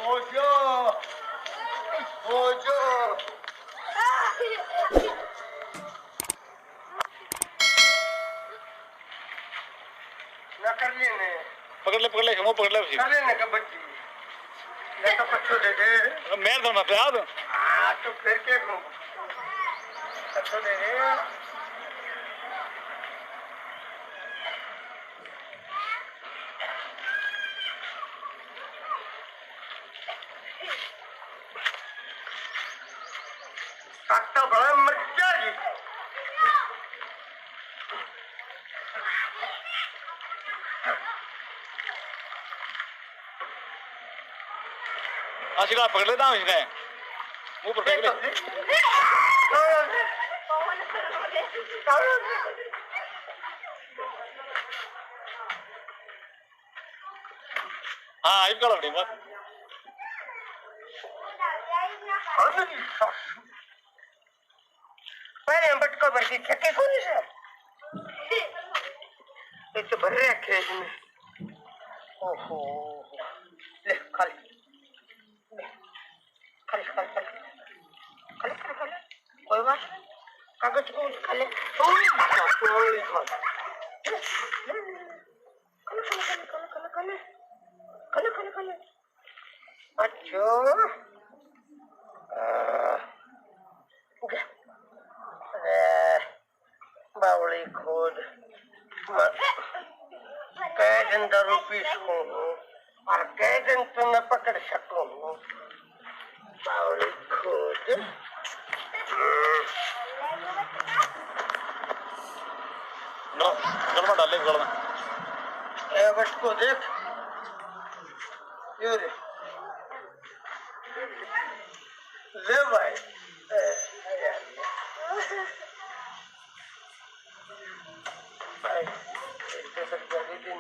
हो जो ना कर लेने पकड़ ले हम पकड़ ले कर लेने का बच्ची या तो पछो दे दे मैं तो ना प्याद हाँ तो फिर क्या करूँ पछो दे दे काटता बड़ा मर जाएगी आशिका पकड़ लेता हूँ इसने मुंह पर फेंक ले हाँ इब करो नहीं मत पहले बटका भर के छक्के कौन से ये तो भर रखे इसमें ओहो ले खाली खाली खाली खाली खाली खाली खाली कोई बात कागज को खाली थोड़ी खा खाली अच्छा बावली खोद कई दिन दारू पी सकूँ और कई दिन तो न पकड़ सकूँ बावली खोद गल में डाले गल में ए बट को देख ये रे ले भाई भाई इससे सब जल्दी दिन